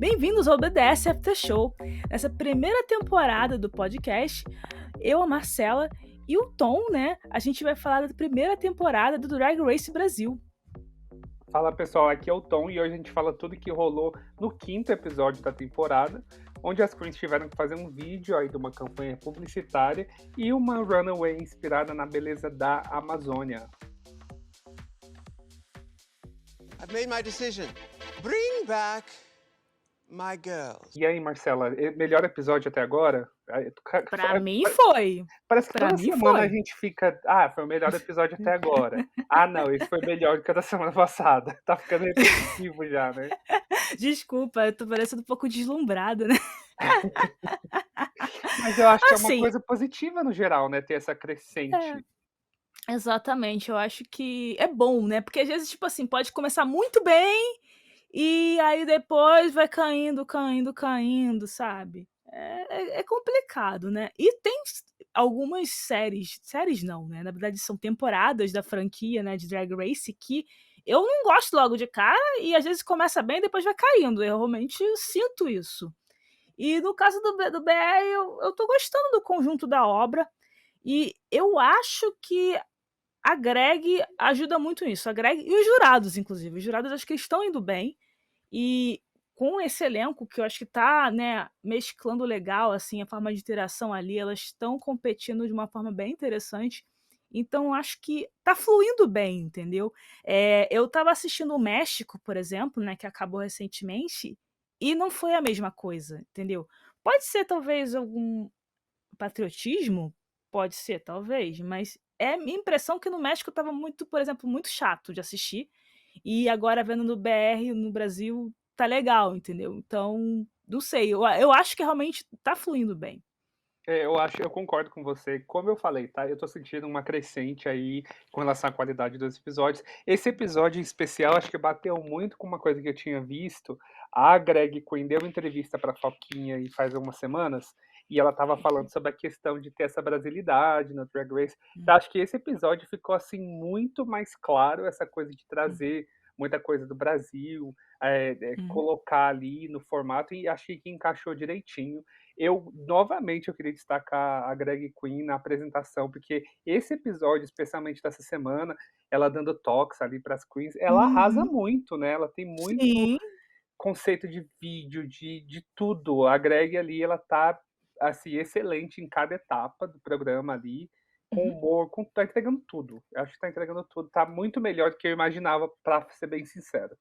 Bem-vindos ao BDS After Show. Nessa primeira temporada do podcast, eu, a Marcela e o Tom, né? A gente vai falar da primeira temporada do Drag Race Brasil. Fala pessoal, aqui é o Tom e hoje a gente fala tudo que rolou no 5º episódio da temporada, onde as queens tiveram que fazer um vídeo aí de uma campanha publicitária e uma runaway inspirada na beleza da Amazônia. I've made my decision. Bring back my girls. E aí, Marcela, melhor episódio até agora? Pra mim foi. Parece que Pra toda mim semana foi. a gente fica, foi o melhor episódio até agora. Não, esse foi melhor do que o da semana passada. Tá ficando repetitivo já, né? Desculpa, eu tô parecendo um pouco deslumbrada, né? Mas eu acho que é uma Assim, coisa positiva no geral, né? Ter essa crescente. exatamente, eu acho que é bom, né? Porque às vezes, tipo assim, pode começar muito bem e aí depois vai caindo, sabe? É complicado, né? E tem algumas séries não, né? Na verdade, são temporadas da franquia, né, de Drag Race que eu não gosto logo de cara e às vezes começa bem e depois vai caindo. Eu realmente sinto isso. E no caso do BR, eu tô gostando do conjunto da obra e eu acho que a Greg ajuda muito nisso. A Greg e os jurados, inclusive. Os jurados acho que estão indo bem. E com esse elenco que eu acho que tá, né, mesclando legal, assim, a forma de interação ali, elas estão competindo de uma forma bem interessante. Então eu acho que tá fluindo bem, entendeu? Eu estava assistindo o México, por exemplo, né, que acabou recentemente, e não foi a mesma coisa, entendeu? Pode ser talvez algum patriotismo? Pode ser, talvez, mas é minha impressão que no México estava muito, por exemplo, muito chato de assistir, e agora vendo no BR, no Brasil, tá legal, entendeu? Então, não sei, eu acho que realmente tá fluindo bem. Eu concordo com você. Como eu falei, tá? Eu tô sentindo uma crescente aí com relação à qualidade dos episódios. Esse episódio em especial, acho que bateu muito com uma coisa que eu tinha visto. A Greg Queen deu uma entrevista pra Foquinha aí faz umas semanas, e ela tava falando sobre a questão de ter essa brasilidade no Drag Race. Eu acho que esse episódio ficou, assim, muito mais claro, essa coisa de Uhum, trazer muita coisa do Brasil, uhum, colocar ali no formato, e achei que encaixou direitinho. Novamente, eu queria destacar a Greg Queen na apresentação, porque esse episódio, especialmente dessa semana, ela dando toques ali para as queens, ela arrasa uhum. muito, né? Ela tem muito Sim. conceito de vídeo, de tudo. A Greg ali, ela tá assim excelente em cada etapa do programa ali, com Uhum. humor, tá entregando tudo. Eu acho que tá entregando tudo, tá muito melhor do que eu imaginava, para ser bem sincero.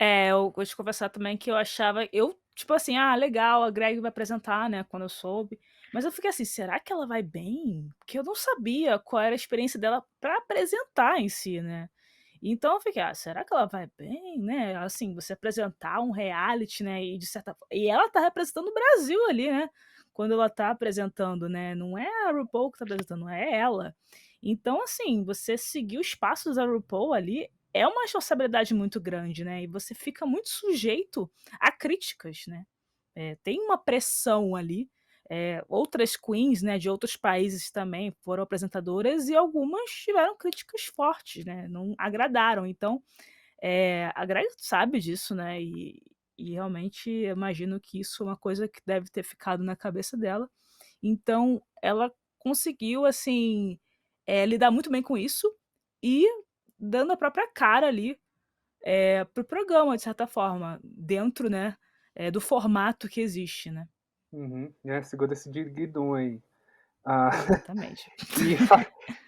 Eu vou te confessar também que eu, tipo assim: "Ah, legal, a Greg vai apresentar", né, quando eu soube, mas eu fiquei assim: "Será que ela vai bem?" Porque eu não sabia qual era a experiência dela pra apresentar em si, né. Então eu fiquei: "Ah, será que ela vai bem?", né, assim, você apresentar um reality, né, e de certa fo e ela tá representando o Brasil ali, né, quando ela tá apresentando, né, não é a RuPaul que tá apresentando, é ela. Então, assim, você seguir os passos da RuPaul ali é uma responsabilidade muito grande, né, e você fica muito sujeito a críticas, né. Tem uma pressão ali, outras queens, né, de outros países também foram apresentadoras e algumas tiveram críticas fortes, né, não agradaram. Então, a Greg sabe disso, né, e realmente eu imagino que isso é uma coisa que deve ter ficado na cabeça dela. Então ela conseguiu, assim, lidar muito bem com isso e dando a própria cara ali, para o programa, de certa forma, dentro, né, do formato que existe, né. Uhum. Segura esse Digidum aí. Ah, Exatamente. e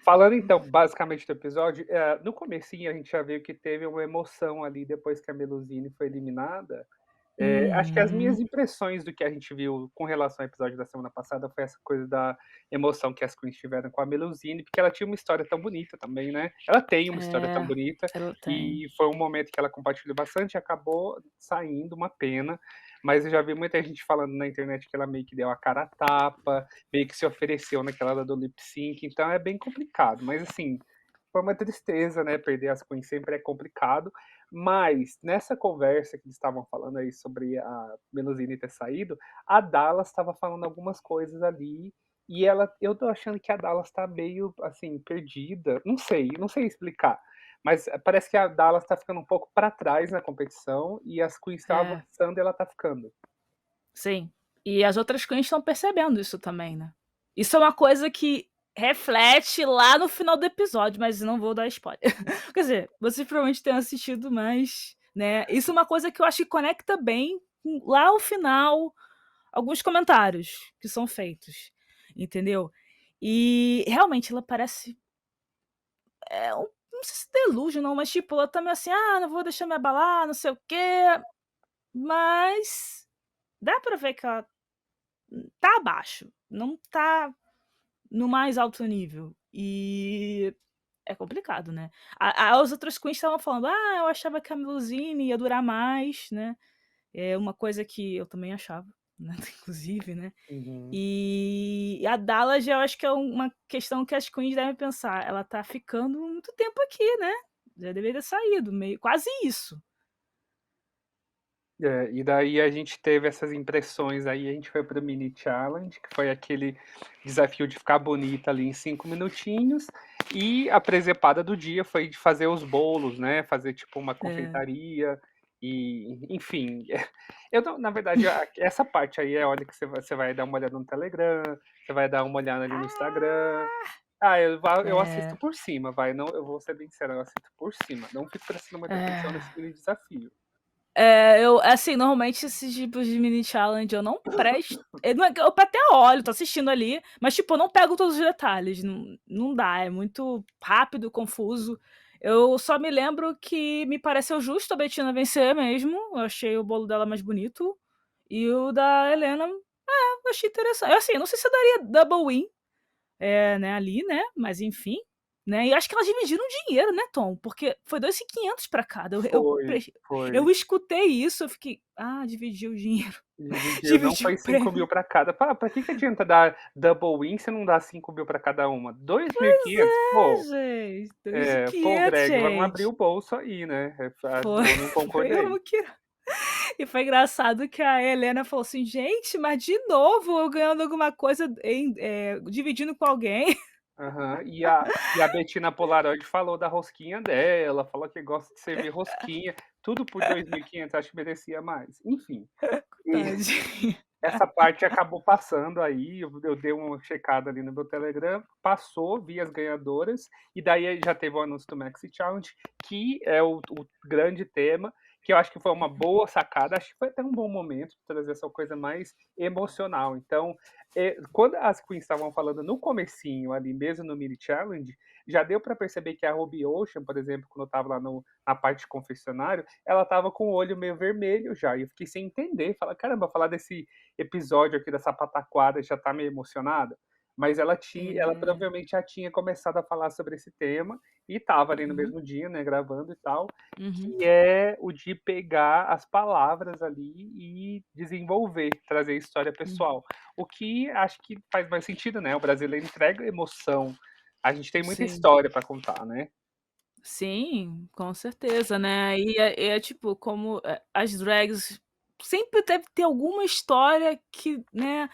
falando então basicamente do episódio, no comecinho a gente já viu que teve uma emoção ali depois que a Melusine foi eliminada. Acho que as Uhum. minhas impressões do que a gente viu com relação ao episódio da semana passada foi essa coisa da emoção que as queens tiveram com a Melusine, porque ela tinha uma história tão bonita também, né. Ela tem uma história tão É, bonita, ela tem. e foi um momento que ela compartilhou bastante e acabou saindo, uma pena. Mas eu já vi muita gente falando na internet que ela meio que deu a cara a tapa, meio que se ofereceu naquela hora do lip sync, então é bem complicado. Mas assim, foi uma tristeza, né, perder as queens sempre é complicado, mas nessa conversa que eles estavam falando aí sobre a Melusine ter saído, a Dallas estava falando algumas coisas ali, e eu tô achando que a Dallas tá meio, assim, perdida, não sei explicar, Mas parece que a Dallas tá ficando um pouco pra trás na competição e as Queens estão É, avançando e ela tá ficando. sim. E as outras queens estão percebendo isso também, né. Isso é uma coisa que reflete lá no final do episódio, mas não vou dar spoiler. Quer dizer, vocês provavelmente tenham assistido, mas, né, isso é uma coisa que eu acho que conecta bem com lá ao final, alguns comentários que são feitos, entendeu. E realmente ela parece, não sei se delusion não, mas tipo, ela tá meio assim: "Ah, não vou deixar me abalar, não sei o quê", mas dá pra ver que ela tá abaixo, não tá no mais alto nível. E é complicado, né. A as outras queens estavam falando: "Ah, eu achava que a Melusine ia durar mais", né. É uma coisa que eu também achava, né, inclusive, né. Uhum. E a Dallas eu acho que é uma questão que as queens devem pensar: "Ela tá ficando muito tempo aqui, né, já deveria ter saído", meio quase isso. É, e daí a gente teve essas impressões aí, a gente foi para o mini challenge, que foi aquele desafio de ficar bonita ali em 5 minutinhos, e a presepada do dia foi de fazer os bolos, né, fazer tipo uma É. confeitaria e, enfim, eu não, na verdade, essa parte aí é a hora que você vai dar uma olhada no Telegram, você vai dar uma olhada ali no Instagram. Ah, eu assisto É, por cima, vai, não, eu vou ser bem sincero, eu assisto por cima, não fico prestando muita atenção é. nesse mini desafio. Eu assim, normalmente esses tipos de mini challenge eu não presto não é que eu até olho, tô assistindo ali, mas tipo, eu não pego todos os detalhes, não dá, é muito rápido, confuso. Eu só me lembro que me pareceu justo a Bettina vencer mesmo, eu achei o bolo dela mais bonito, e o da Helena, eu achei interessante. Assim, eu não sei se eu daria double win, né, ali, né, mas enfim, né, e acho que elas dividiram o dinheiro, né, Tom, porque foi 2.500 pra cada, Foi, foi. eu escutei isso, eu fiquei: "Ah, dividiu o dinheiro, Dividiu, não dividiu foi o 5.000 prêmio". pra cada. Pra que adianta dar double win se não dá 5.000 pra cada uma? Pois 2.500? é, Pô, gente, 2.500, Greg, vamos abrir gente. o bolso aí, né, Foi, eu não foi concordei. eu que e foi engraçado que a Helena falou assim: "Gente, mas de novo eu ganhando alguma coisa dividindo com alguém". Aham. E a Bettina Polaroid falou da rosquinha dela, falou que gosta de servir rosquinha, tudo por 2.500, acho que merecia mais. Enfim, e Tadinha. essa parte acabou passando aí, eu dei uma checada ali no meu Telegram, passou, vi as ganhadoras, e daí já teve o anúncio do Maxi Challenge, que é o grande tema, que eu acho que foi uma boa sacada, acho que foi até um bom momento pra trazer essa coisa mais emocional. Então, quando as queens estavam falando no comecinho ali, mesmo no mini challenge, já deu pra perceber que a Ruby Ocean, por exemplo, quando eu estava lá na parte de confessionário, ela estava com o olho meio vermelho já, e eu fiquei sem entender, falar: "Caramba, falar desse episódio aqui dessa pataquada já tá meio emocionada", mas ela É. provavelmente já tinha começado a falar sobre esse tema e estava ali no Uhum, mesmo dia, né, gravando e tal, uhum, que é o de pegar as palavras ali e desenvolver, trazer história hum. pessoal. O que acho que faz mais sentido, né, o brasileiro entrega emoção, a gente tem muita Sim. história pra contar, né. Sim, com certeza, né. E é tipo, como, as drags sempre deve ter alguma história que, né,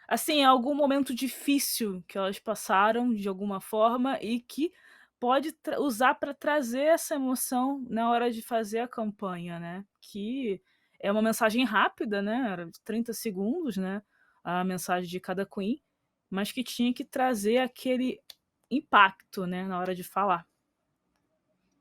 assim, algum momento difícil que elas passaram de alguma forma e que pode usar para trazer essa emoção na hora de fazer a campanha, né. Que é uma mensagem rápida, né, era de 30 segundos, né, a mensagem de cada queen, mas que tinha que trazer aquele impacto, né, na hora de falar.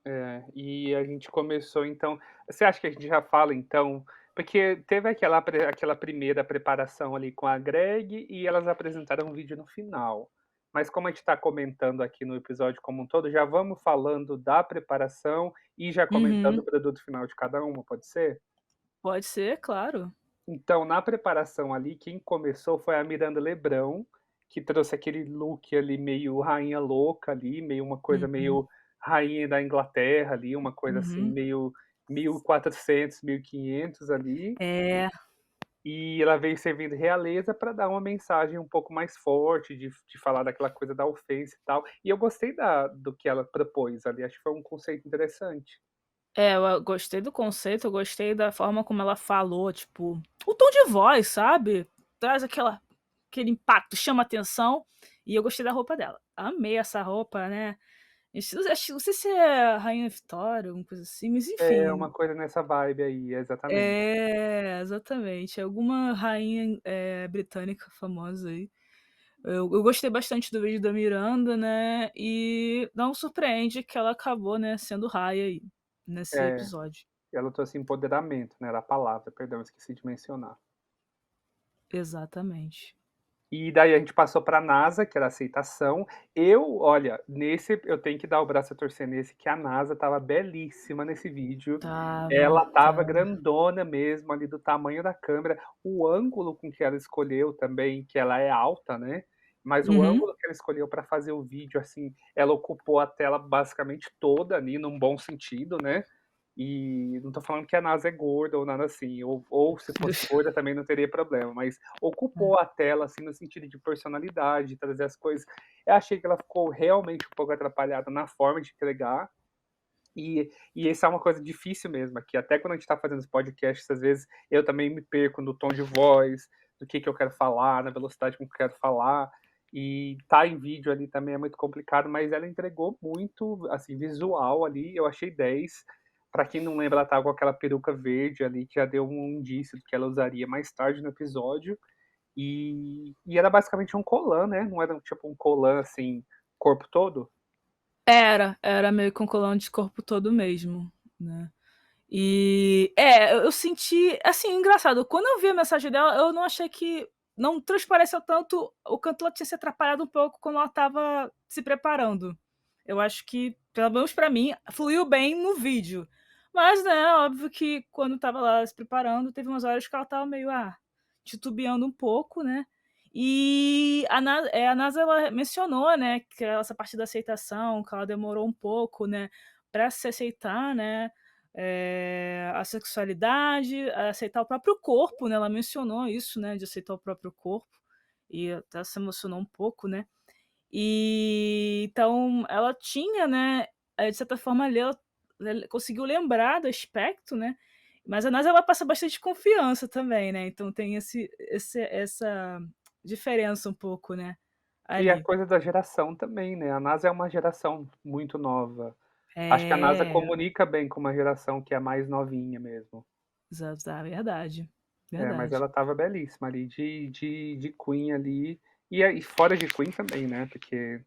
É, e a gente começou então, você acha que a gente já fala então, porque teve aquela primeira preparação ali com a Greg e elas apresentaram um vídeo no final. Mas como a gente está comentando aqui no episódio como um todo, já vamos falando da preparação e já comentando o Uhum. produto final de cada uma, pode ser? Pode ser, claro. Então, na preparação ali, quem começou foi a Miranda Lebrão, que trouxe aquele look ali meio rainha louca ali, meio uma coisa Uhum, meio rainha da Inglaterra ali, uma coisa assim uhum. meio 1400, 1500 ali, É, e ela veio servindo realeza para dar uma mensagem um pouco mais forte, de falar daquela coisa da ofensa e tal. E eu gostei do que ela propôs ali, acho que foi um conceito interessante. eu gostei do conceito, eu gostei da forma como ela falou, tipo, o tom de voz, sabe, traz aquele impacto, chama atenção, e eu gostei da roupa dela. Amei essa roupa, né, Não sei se é Rainha Vitória, alguma coisa assim, mas É uma enfim. coisa nessa vibe aí, exatamente. É, exatamente. Alguma rainha, britânica famosa aí. Eu gostei bastante do vídeo da Miranda, né, e não surpreende que ela acabou, né, sendo raia aí, nesse É, episódio. ela trouxe empoderamento, né, era a palavra, perdão, esqueci de mencionar. Exatamente. E daí a gente passou pra NASA, que era aceitação. Olha, nesse eu tenho que dar o braço a torcer nesse, que a NASA estava belíssima nesse vídeo. Ela estava Tava. grandona mesmo, ali do tamanho da câmera. O ângulo com que ela escolheu também, que ela é alta, né, mas o Uhum. ângulo que ela escolheu para fazer o vídeo, assim, ela ocupou a tela basicamente toda ali, num bom sentido, né. E não tô falando que a NASA é gorda ou nada assim, ou se fosse gorda também não teria problema, mas ocupou a tela, assim, no sentido de personalidade, de trazer as coisas. Eu achei que ela ficou realmente um pouco atrapalhada na forma de entregar, e essa é uma coisa difícil mesmo aqui, até quando a gente tá fazendo os podcasts, às vezes eu também me perco no tom de voz, do que eu quero falar, na velocidade com que eu quero falar, e tá em vídeo ali também é muito complicado, mas ela entregou muito, assim, visual ali, eu achei 10. Pra quem não lembra, ela estava com aquela peruca verde ali, que já deu um indício do que ela usaria mais tarde no episódio, e era basicamente um colã, né, não era tipo um colã, assim, corpo todo? Era meio com colã de corpo todo mesmo, né. Eu senti assim, engraçado, quando eu vi a mensagem dela, eu não achei que não transpareceu tanto o quanto ela tinha se atrapalhado um pouco quando ela estava se preparando. Eu acho que, pelo menos pra mim, fluiu bem no vídeo. Mas, né, óbvio que quando estava lá se preparando, teve umas horas que ela estava meio, titubeando um pouco, né. E a NASA ela mencionou, né, que essa parte da aceitação, que ela demorou um pouco, né, pra se aceitar, né, a sexualidade, a aceitar o próprio corpo, né, ela mencionou isso, né, de aceitar o próprio corpo, e até se emocionou um pouco, né. Então ela tinha, né, de certa forma ali ela conseguiu lembrar do aspecto, né, mas a NASA ela passa bastante confiança também, né, então tem essa diferença um pouco, né, E a ali. coisa da geração também, né, a NASA é uma geração muito nova. Acho que a NASA É, comunica bem com uma geração que é mais novinha mesmo. verdade, É, mas verdade. ela estava belíssima ali, de Queen ali, e fora de Queen também, né, porque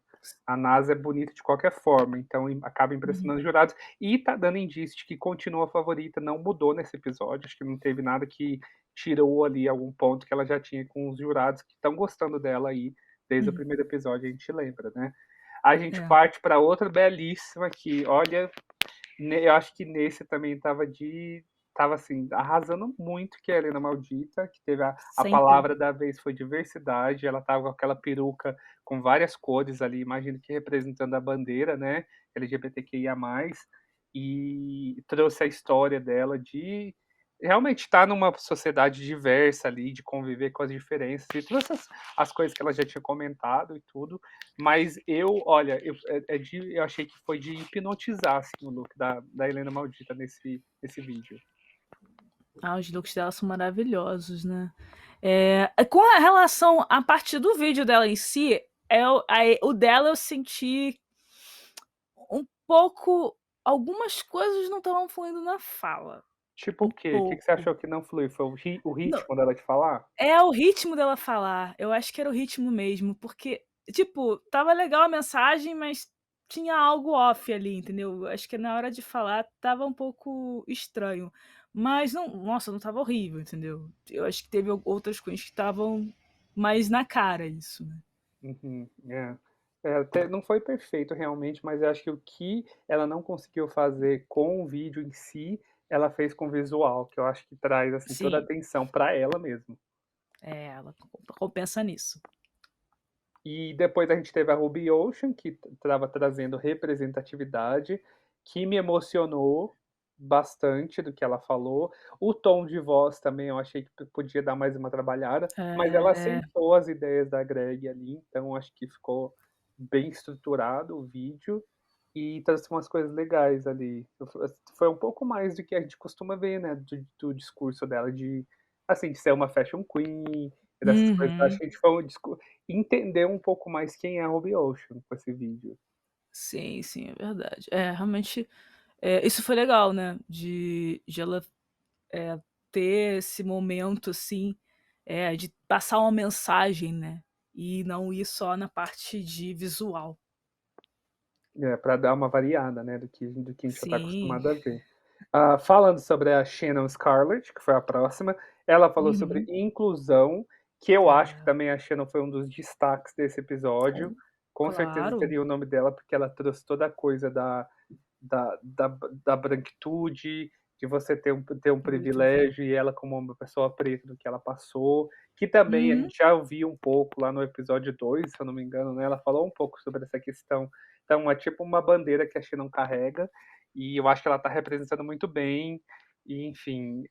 a NASA é bonita de qualquer forma, então acaba Uhum. impressionando os jurados, e tá dando indício de que continua a favorita, não mudou nesse episódio, acho que não teve nada que tirou ali algum ponto que ela já tinha com os jurados que estão gostando dela aí, desde o Uhum. primeiro episódio, a gente lembra, né. A gente É, parte para outra belíssima que, olha, eu acho que nesse também estava assim, arrasando muito, que é a Helena Maldita, que teve a sempre. palavra da vez foi diversidade, ela estava com aquela peruca com várias cores ali, imagino que representando a bandeira, né, LGBTQIA+, e trouxe a história dela de realmente estar numa sociedade diversa ali, de conviver com as diferenças e todas as coisas que ela já tinha comentado e tudo, mas olha, eu achei que foi de hipnotizar, assim, o look da Helena Maldita nesse vídeo. Os looks dela são maravilhosos, né. Com a relação à parte do vídeo dela em si, o dela eu senti um pouco algumas coisas não estavam fluindo na fala, Tipo um o quê? O que que você pouco. achou que não fluiu? Foi o Não, ritmo dela de falar? é o ritmo dela falar, eu acho que era o ritmo mesmo, porque, tipo, estava legal a mensagem, mas tinha algo off ali, entendeu. Acho que na hora de falar estava um pouco estranho, mas não, nossa, não estava horrível, entendeu. Eu acho que teve outras coisas que estavam mais na cara isso, né. Uhum, é. É, até não foi perfeito realmente, mas eu acho que o que ela não conseguiu fazer com o vídeo em si, ela fez com o visual, que eu acho que traz, assim, toda a Sim, atenção pra ela mesmo. ela compensa nisso. E depois a gente teve a Ruby Ocean, que estava trazendo representatividade, que me emocionou bastante do que ela falou. O tom de voz também eu achei que podia dar mais uma trabalhada, mas ela É. aceitou as ideias da Greg ali, então acho que ficou bem estruturado o vídeo e trouxe umas coisas legais ali. Foi um pouco mais do que a gente costuma ver, né, do discurso dela de, assim, de ser uma fashion queen, dessas coisas. Acho Uhum. que a gente foi entender um pouco mais quem é a Ruby Ocean com esse vídeo. Sim, sim, é verdade. É, realmente, isso foi legal, né, de ela, eh, ter esse momento, assim, de passar uma mensagem, né, e não ir só na parte de visual. É, pra dar uma variada, né, do que a gente já tá Sim. acostumado a ver. Falando sobre a Shannon Scarlett, que foi a próxima, ela falou sobre Uhum. inclusão, que eu acho que É, também a Shannon foi um dos destaques desse episódio. com Com certeza claro. seria o nome dela, porque ela trouxe toda a coisa da branquitude, de você ter um Muito bom. privilégio, e ela como uma pessoa preta, do que ela passou, que também a Uhum. gente já ouviu um pouco lá no episódio 2, se eu não me engano, né, ela falou um pouco sobre essa questão. Então é tipo uma bandeira que a Shannon carrega, e eu acho que ela tá representando muito bem, e enfim,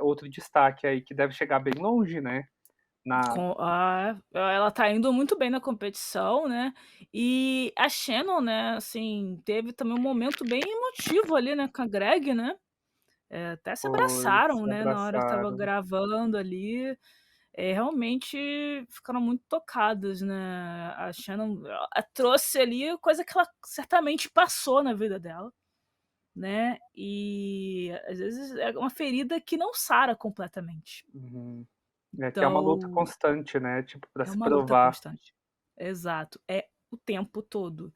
outro destaque aí que deve chegar bem longe, né, na Ela tá indo muito bem na competição, né, e a Shannon, né, assim, teve também um momento bem emotivo ali, né, com a Greg, né, até se foi, abraçaram, se né, na hora que estava abraçaram. gravando ali, realmente ficaram muito tocadas, né, a Shannon, trouxe ali coisa que ela certamente passou na vida dela, né, e às vezes é uma ferida que não sara completamente. Uhum. É que é uma luta Então constante, né, tipo, pra é se uma luta provar. constante. Exato, é o tempo todo,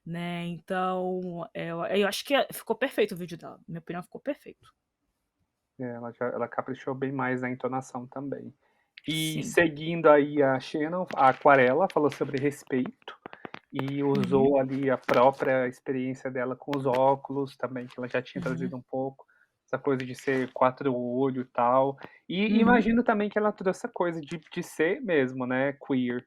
né, então, eu acho que ficou perfeito o vídeo dela, na minha opinião ficou perfeito. Ela caprichou bem mais na entonação também. E Sim. seguindo aí a Shannon, a Aquarela falou sobre respeito e Uhum, usou ali a própria experiência dela com os óculos também, que ela já tinha uhum, trazido um pouco, essa coisa de ser 4 olho e tal. E uhum, imagino também que ela trouxe essa coisa de ser mesmo, né, queer.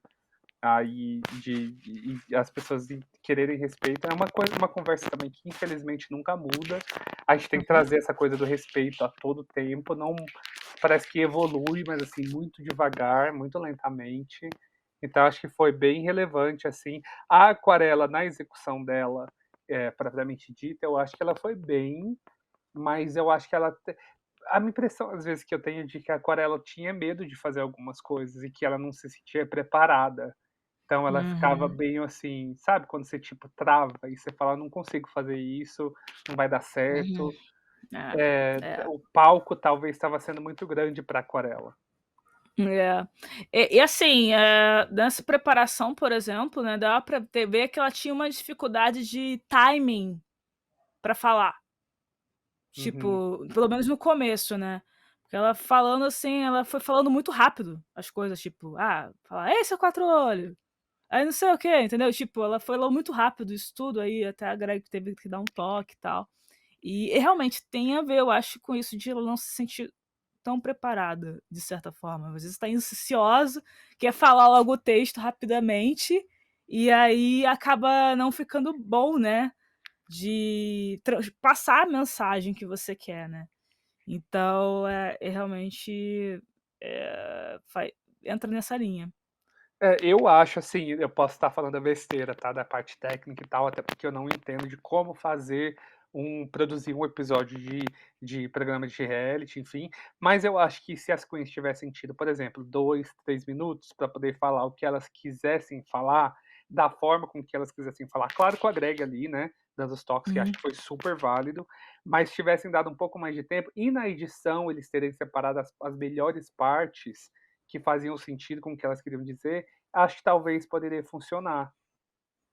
Aí e as pessoas quererem respeito é uma coisa, uma conversa também que infelizmente nunca muda. A gente tem que aham, trazer essa coisa do respeito a todo tempo, não parece que evolui, mas assim, muito devagar, muito lentamente. Então acho que foi bem relevante, assim. A Aquarela, na execução dela, propriamente dita, eu acho que ela foi bem, mas eu acho que ela a minha impressão, às vezes, que eu tenho de que a Aquarela tinha medo de fazer algumas coisas e que ela não se sentia preparada. Então ela ficava uhum, bem assim, sabe quando você, tipo, trava e você fala: "Não consigo fazer isso, não vai dar uhum. certo". É, é, O palco talvez estava sendo muito grande pra Aquarela. é. E assim, nessa preparação, por exemplo, né, dava pra ver que ela tinha uma dificuldade de timing pra falar. Uhum. Tipo, pelo menos no começo, né. Porque ela falando assim, ela foi falando muito rápido as coisas, tipo, falar: "Ei, seu quatro olho", aí não sei o quê, entendeu. Tipo, ela falou muito rápido isso tudo, aí até a Greg teve que dar um toque e tal. E realmente tem a ver, eu acho, com isso de ela não se sentir tão preparada, de certa forma. Às vezes tá ansiosa, quer falar logo o texto rapidamente, e aí acaba não ficando bom, né, de passar a mensagem que você quer, né. Então, realmente, vai entra nessa linha. Eu acho assim, eu posso estar falando besteira, tá, da parte técnica e tal, até porque eu não entendo de como produzir um episódio de programa de reality, enfim, mas eu acho que se as queens tivessem tido, por exemplo, 2, 3 minutos para poder falar o que elas quisessem falar, da forma com que elas quisessem falar, claro, com a Greg ali, né, dando os toques, que acho Uhum, que foi super válido, mas tivessem dado um pouco mais de tempo e na edição eles terem separado as melhores partes que faziam sentido com o que elas queriam dizer, acho que talvez poderia funcionar.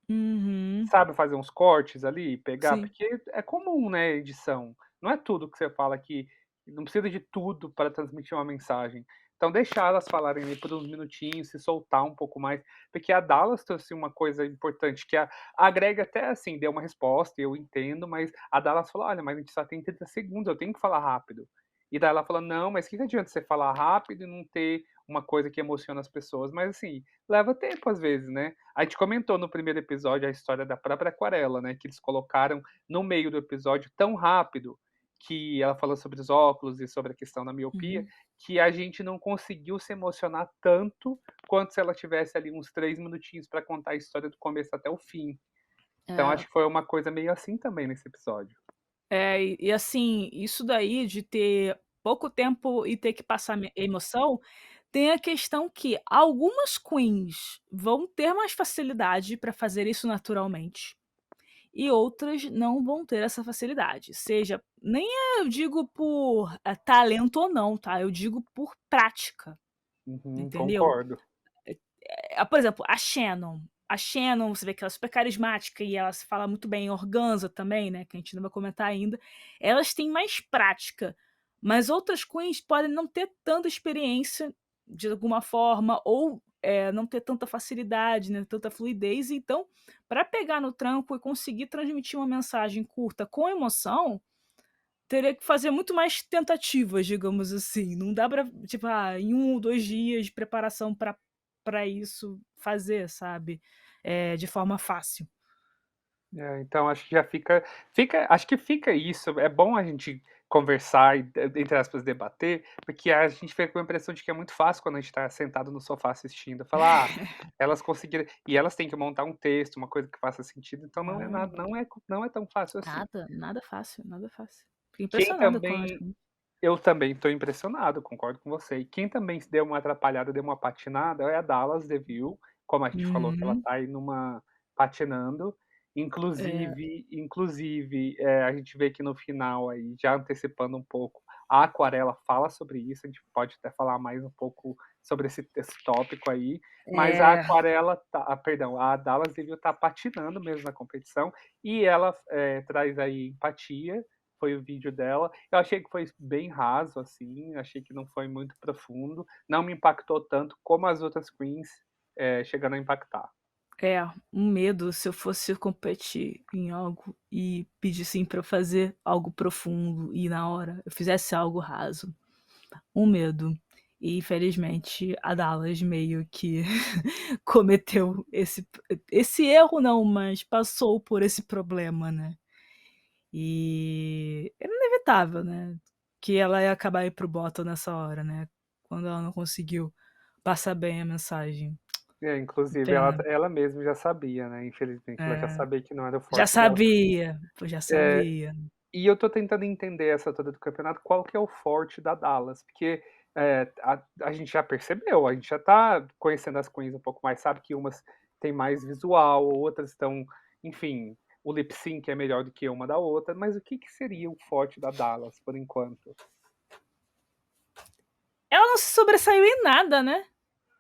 uhum, Sabe, fazer uns cortes ali, pegar, sim. porque é comum, né, edição. Não é tudo que você fala que não precisa de tudo para transmitir uma mensagem. Então deixar elas falarem ali por uns minutinhos, se soltar um pouco mais, porque a Dallas trouxe uma coisa importante, que a Greg até, assim, deu uma resposta, eu entendo, mas a Dallas falou: "Olha, mas a gente só tem 30 segundos, eu tenho que falar rápido". E daí ela falou: "Não, mas que adianta você falar rápido e não ter uma coisa que emociona as pessoas?". Mas, assim, leva tempo às vezes, né. A gente comentou no primeiro episódio a história da própria Aquarela, né, que eles colocaram no meio do episódio tão rápido, que ela falou sobre os óculos e sobre a questão da miopia, Uhum. que a gente não conseguiu se emocionar tanto quanto se ela tivesse ali uns 3 minutinhos para contar a história do começo até o fim. Então É. acho que foi uma coisa meio assim também nesse episódio. E assim, isso daí de ter pouco tempo e ter que passar emoção, tem a questão que algumas queens vão ter mais facilidade para fazer isso naturalmente, e outras não vão ter essa facilidade. Seja nem eu digo por, talento ou não, tá, eu digo por prática, Uhum, entendeu? concordo. Por exemplo, a Shannon, você vê que ela é super carismática e ela se fala muito bem em Organza também, né, que a gente não vai comentar ainda. Elas têm mais prática, mas outras queens podem não ter tanta experiência de alguma forma ou, não ter tanta facilidade, né, tanta fluidez, então, para pegar no tranco e conseguir transmitir uma mensagem curta com emoção, teria que fazer muito mais tentativas, digamos assim. Não dá pra, tipo, em 1 ou 2 dias de preparação pra isso fazer, sabe, de forma fácil. Então acho que já acho que fica isso, é bom a gente conversar e, entre aspas, debater, porque a gente fica com a impressão de que é muito fácil quando a gente tá sentado no sofá assistindo, falar: "Ah, elas conseguiram", e elas têm que montar um texto, uma coisa que faça sentido, então não é Não, nada, não é tão fácil assim. nada, nada fácil, nada fácil. Fiquei Quem impressionada com as também queens. Eu também estou impressionado, concordo com você. E quem também se deu uma atrapalhada, deu uma patinada, é a Dallas DeVille, como a gente falou que ela Uhum. tá aí patinando. É, Inclusive, a gente vê que no final aí, já antecipando um pouco, a Aquarela fala sobre isso, a gente pode até falar mais um pouco sobre esse tópico aí, mas a é, Aquarela perdão, a Dallas DeVille tá patinando mesmo na competição, e ela, traz aí empatia, foi o vídeo dela. Eu achei que foi bem raso, assim, achei que não foi muito profundo, não me impactou tanto como as outras queens, chegando a impactar. um medo se eu fosse competir em algo e pedissem pra eu fazer algo profundo e na hora eu fizesse algo raso. Um medo. E infelizmente a Dallas meio que cometeu esse erro não, mas passou por esse problema, né. E era inevitável, né, que ela ia acabar ir para o bottom nessa hora, né, quando ela não conseguiu passar bem a mensagem. Inclusive ela Pena. ela mesma já sabia, né, infelizmente, ela já É, sabia que não era o já forte dela. sabia, pô, já Eh, sabia. e eu tô tentando entender essa toda do campeonato, qual que é o forte da Dallas, porque, a gente já percebeu, a gente já tá conhecendo as queens um pouco mais, sabe que umas têm mais visual, outras estão, enfim, o lip sync é melhor do que uma da outra, mas o que que seria o forte da Dallas, por enquanto? Ela não se sobressaiu em nada, né.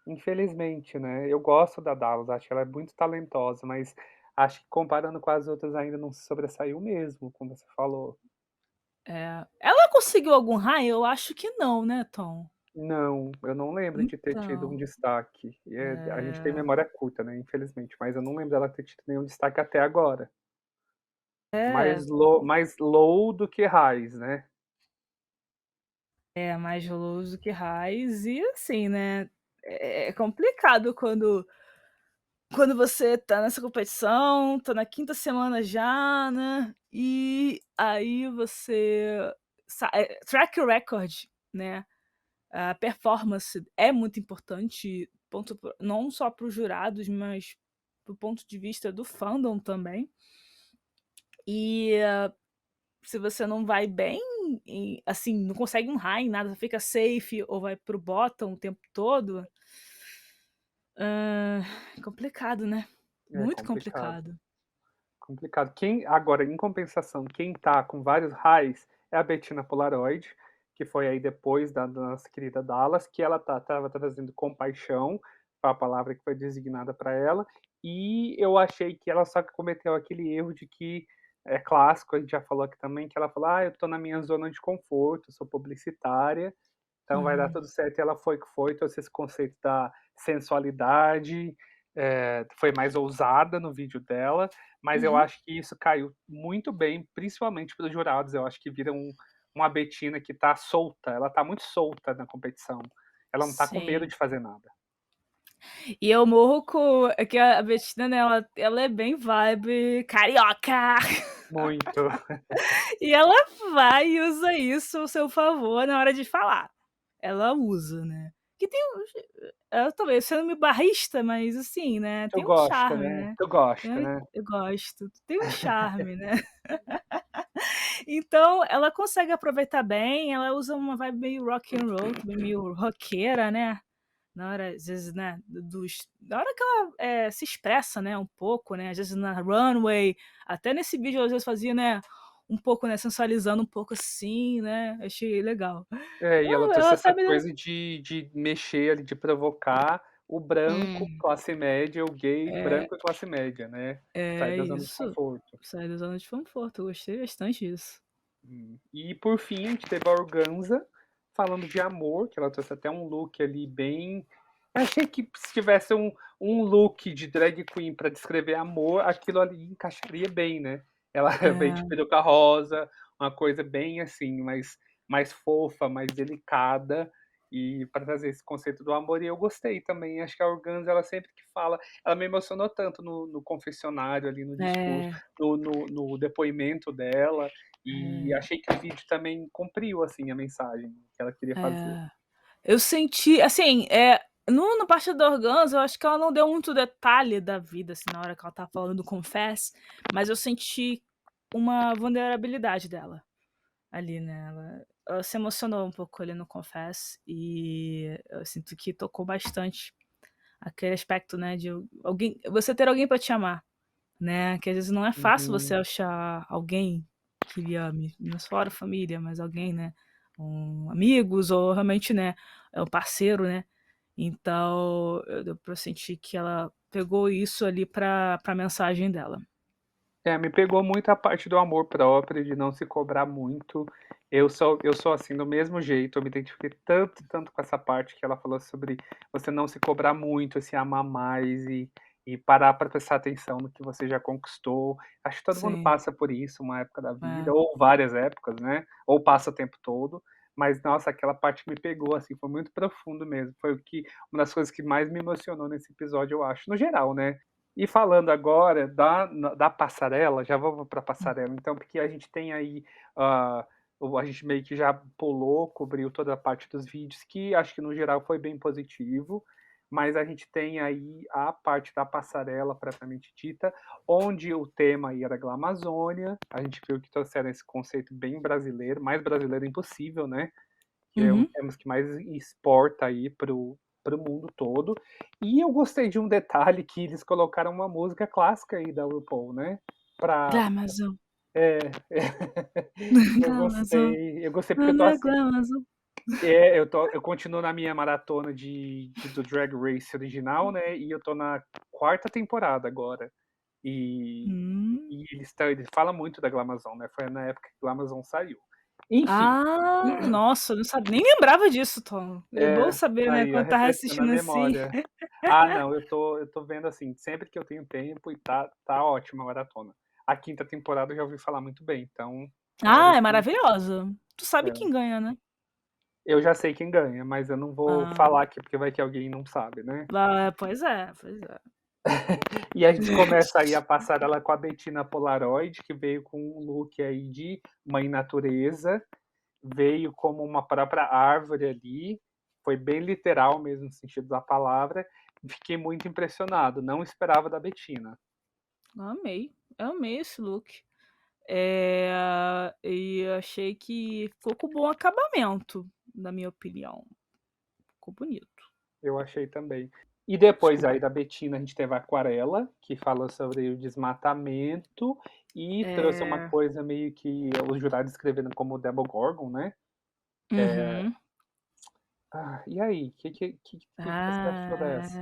Infelizmente, né, eu gosto da Dallas, acho que ela é muito talentosa, mas acho que comparando com as outras ainda não se sobressaiu mesmo, como você falou. É. Ela conseguiu algum raio? Eu acho que não, né, Tom? Não, eu não lembro de ter tido um Então, destaque. A gente tem é. memória curta, né, infelizmente, mas eu não lembro dela ter tido nenhum destaque até agora. É, Mais low do que highs, né. mais veloz do que raiz e assim, né, é complicado quando você tá nessa competição, tá na quinta semana já, né, e aí você track record, né, a performance é muito importante, não só para os jurados, mas do ponto de vista do fandom também. E se você não vai bem assim, não consegue um high em nada, fica safe ou vai para o bottom o tempo todo, hã, complicado, né, É muito complicado, complicado. complicado. Agora, em compensação, quem tá com vários highs é a Bettina Polaroid, que foi aí depois da nossa querida Dallas, que ela estava trazendo compaixão, foi a palavra que foi designada para ela, e eu achei que ela só cometeu aquele erro de que é clássico, a gente já falou aqui também, que ela falou: "Ah, eu tô na minha zona de conforto, sou publicitária, então vai dar Uhum. tudo certo", e ela foi que foi, trouxe esse conceito da sensualidade, foi mais ousada no vídeo dela, mas eu Uhum. acho que isso caiu muito bem, principalmente para os jurados, eu acho que vira uma Betina que tá solta, ela tá muito solta na competição, ela não tá com medo Sim. de fazer nada. E eu morro com é que a Betina, né, ela é bem vibe carioca. Muito. E ela vai e usa isso ao seu favor na hora de falar. Ela usa, né. Que tem uns talvez sendo meio barrista, mas assim, né, Tu tem um gosta, charme, né? né. Tu gosta, né? Eu gosto, tem um charme, né. Então ela consegue aproveitar bem, ela usa uma vibe meio rock and roll, também meio roqueira, né. na hora, às vezes, né, na hora que ela, se expressa, né, um pouco, né, às vezes na runway, até nesse vídeo às vezes fazia, né, um pouco, né, sensualizando um pouco assim, né, achei legal. É, e ela trouxe Ela essa sabe, né. coisa de mexer ali, de provocar o branco Hum, classe média, o gay é, branco e classe média, né, sair é da zona de isso. conforto. Sair da zona de conforto, eu gostei bastante disso. E por fim, a gente teve a Organza falando de amor, que ela trouxe até um look ali bem. Eu achei que se tivesse um look de drag queen para descrever amor, aquilo ali encaixaria bem, né? Ela veio de É, peruca rosa, uma coisa bem assim, mais fofa, mais delicada, e para trazer esse conceito do amor. E eu gostei também. Acho que a Organza, ela sempre que fala, ela me emocionou tanto no confessionário, ali no discurso, é, no depoimento dela. E é, achei que o vídeo também cumpriu, assim, a mensagem que ela queria fazer. é. Eu senti, assim, no parte da Organza, eu acho que ela não deu muito detalhe da vida, assim, na hora que ela estava falando do Confess, mas eu senti uma vulnerabilidade dela ali, né, ela se emocionou um pouco ali no Confess, e eu sinto que tocou bastante aquele aspecto, né, de alguém, você ter alguém pra te amar, né, que às vezes não é fácil você Uhum. achar alguém que lhe ame, não só a família, mas alguém, né, amigos ou realmente, né, é o parceiro, né. Então, deu pra sentir que ela pegou isso ali pra mensagem dela. É, me pegou muito a parte do amor próprio, de não se cobrar muito. Eu sou assim, do mesmo jeito, eu me identifiquei tanto, tanto com essa parte que ela falou sobre você não se cobrar muito, se amar mais e parar para prestar atenção no que você já conquistou. Acho que todo mundo Sim, passa por isso, uma época da vida, é, ou várias épocas, né? Ou passa o tempo todo. Mas, nossa, aquela parte me pegou, assim, foi muito profundo mesmo. Foi uma das coisas que mais me emocionou nesse episódio, eu acho, no geral, né? E falando agora da passarela, já vamos para a passarela então, porque a gente tem aí, a gente meio que já pulou, cobriu toda a parte dos vídeos, que acho que no geral foi bem positivo, mas a gente tem aí a parte da passarela propriamente dita, onde o tema aí era Glamazônia, a gente viu que trouxeram esse conceito bem brasileiro, mais brasileiro impossível, né? Que é um uhum. dos temas que mais exporta aí para o mundo todo. E eu gostei de um detalhe que eles colocaram uma música clássica aí da RuPaul, né? Pra, Glamazon, é, Glamazon, eu gostei porque eu tô Ana assim, Glamazon. eu continuo na minha maratona do Drag Race original, né? E eu tô na quarta temporada agora. E, Hum. ele fala muito da Glamazon, né? Foi na época que Glamazon saiu. Enfim, Ah, nossa, eu não sabia, nem lembrava disso, Tom. É bom é, saber, né, aí, ó, quando tá refrescando a assistindo assim. memória. Ah, não, eu tô vendo assim, sempre que eu tenho tempo e tá ótima a maratona. A quinta temporada eu já ouvi falar muito bem, então a hora Ah, é que maravilhosa. Tu sabe é, quem ganha, né? eu já sei quem ganha, mas eu não vou Ah, falar aqui, porque vai que alguém não sabe, né. pois é, pois é. E a gente começa aí a passarela com a Bettina Polaroid, que veio com um look aí de mãe natureza, veio como uma própria árvore ali, foi bem literal mesmo no sentido da palavra, fiquei muito impressionado, não esperava da Bettina. Amei, amei esse look. E achei que ficou com bom acabamento, na minha opinião. Ficou bonito. Eu achei também. E depois aí Desculpa. da Bettina a gente teve a Aquarela, que falou sobre o desmatamento e trouxe uma É. coisa meio que os jurados escrevendo como Demogorgon, né. Uhum. E aí, que você achou dessa?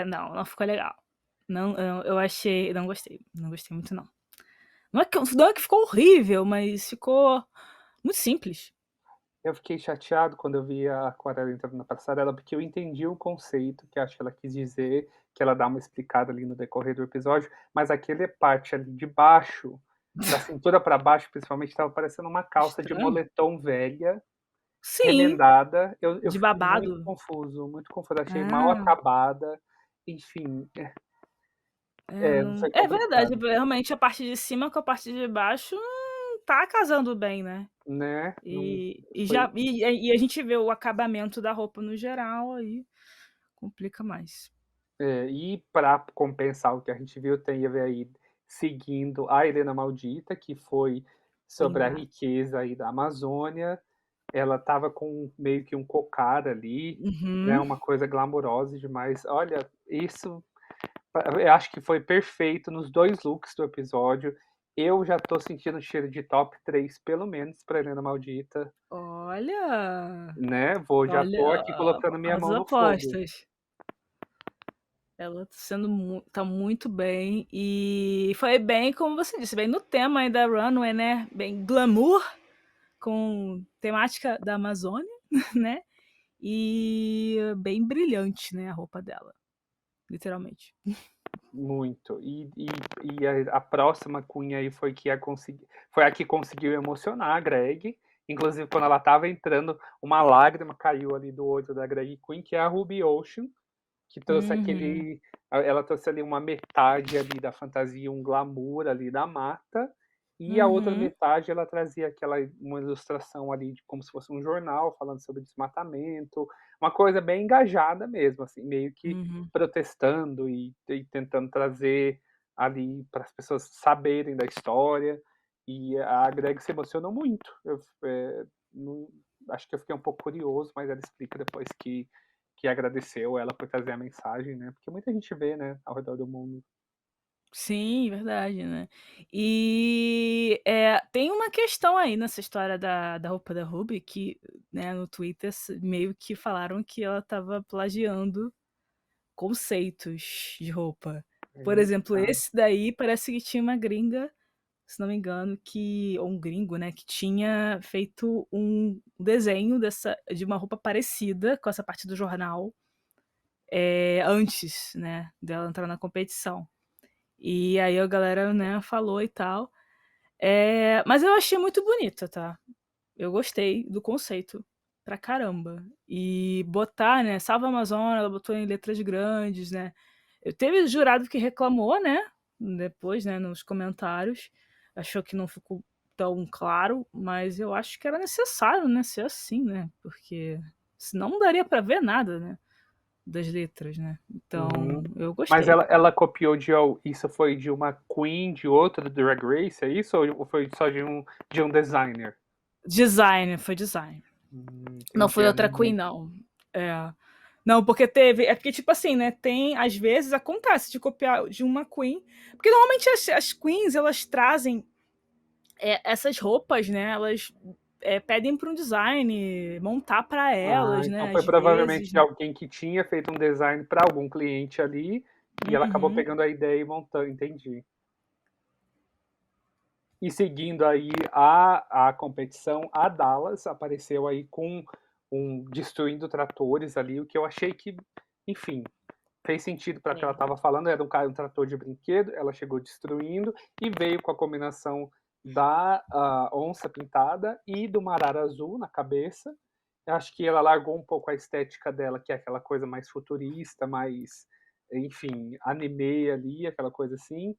Não, não ficou legal. Não, eu achei, não gostei, não gostei muito não. Não é que ficou horrível, mas ficou muito simples. Eu fiquei chateado quando eu vi a Aquarela entrando na passarela, porque eu entendi o conceito que acho que ela quis dizer, que ela dá uma explicada ali no decorrer do episódio, mas aquele parte ali de baixo, da cintura para baixo principalmente, estava parecendo uma calça de Estranho. moletom velha, Sim, remendada. Eu de fiquei babado. muito confuso, achei mal Ah, acabada, enfim, não não foi é verdade, complicado, realmente a parte de cima com a parte de baixo não tá casando bem, né. né, não E foi. já e a gente vê o acabamento da roupa no geral, aí complica mais. E para compensar o que a gente viu, teve aí seguindo a Helena Maldita, que foi sobre a Linda. riqueza aí da Amazônia, ela tava com meio que um cocar ali, né, Uhum. uma coisa glamurosa demais. Olha, isso eu acho que foi perfeito nos 2 looks do episódio. Eu já tô sentindo cheiro de top 3 pelo menos pra Helena Maldita, Olha, né, já olha, tô aqui colocando minha as mão no fogo. apostas. Ela tá sendo tá muito bem e foi bem, como você disse, bem no tema aí da runway, né, bem glamour, com temática da Amazônia, né, e bem brilhante, né, a roupa dela, literalmente. Muito. E a próxima Queen aí foi a que conseguiu emocionar a Greg. Inclusive, quando ela tava entrando, uma lágrima caiu ali do olho da Greg Queen, que é a Ruby Ocean, que trouxe Uhum, ela trouxe ali uma metade ali da fantasia, um glamour ali da mata, e a outra uhum, metade ela trazia uma ilustração ali de como se fosse um jornal falando sobre desmatamento, uma coisa bem engajada mesmo, assim, meio que uhum. protestando e tentando trazer ali para as pessoas saberem da história. E a Greg se emocionou muito. Não, acho que eu fiquei um pouco curioso, mas ela explica depois que agradeceu ela por trazer a mensagem, né? Porque muita gente vê, né, ao redor do mundo. Sim, verdade, né. E, tem uma questão aí nessa história da roupa da Ruby que, né, no Twitter meio que falaram que ela estava plagiando conceitos de roupa. Por exemplo, Eita. esse daí parece que tinha uma gringa, se não me engano, ou um gringo, né, que tinha feito um desenho de uma roupa parecida com essa parte do jornal, antes, né, dela entrar na competição. E aí a galera, né, falou e tal. Mas eu achei muito bonita, tá. Eu gostei do conceito pra caramba. E botar, né, "Salva a Amazônia", ela botou em letras grandes, né. Teve jurado que reclamou, né, depois, né, nos comentários, achou que não ficou tão claro, mas eu acho que era necessário, né, ser assim, né, porque senão não daria pra ver nada, né, das letras, né. Então, Uhum. eu Mas gostei. ela copiou isso foi de uma queen de outra Drag Race, é isso? Ou foi só de um designer? Design, foi design. Não Entendi. foi outra Queen não. É. Não, porque porque tipo assim, né, às vezes acontece de copiar de uma Queen, porque normalmente as Queens elas trazem, essas roupas, né, elas, pedem para um design montar para Ah, elas, então né, foi às provavelmente vezes, de né. alguém que tinha feito um design para algum cliente ali, e ela acabou Uhum. pegando a ideia e montando, entendi. E seguindo aí a competição, a Dallas apareceu aí com destruindo tratores ali, o que eu achei que, enfim, fez sentido para o que ela Sim. estava falando, era um trator de brinquedo, ela chegou destruindo e veio com a combinação da onça pintada e do marara azul na cabeça. Eu acho que ela largou um pouco a estética dela, que é aquela coisa mais futurista, mais, enfim, anime ali, aquela coisa assim.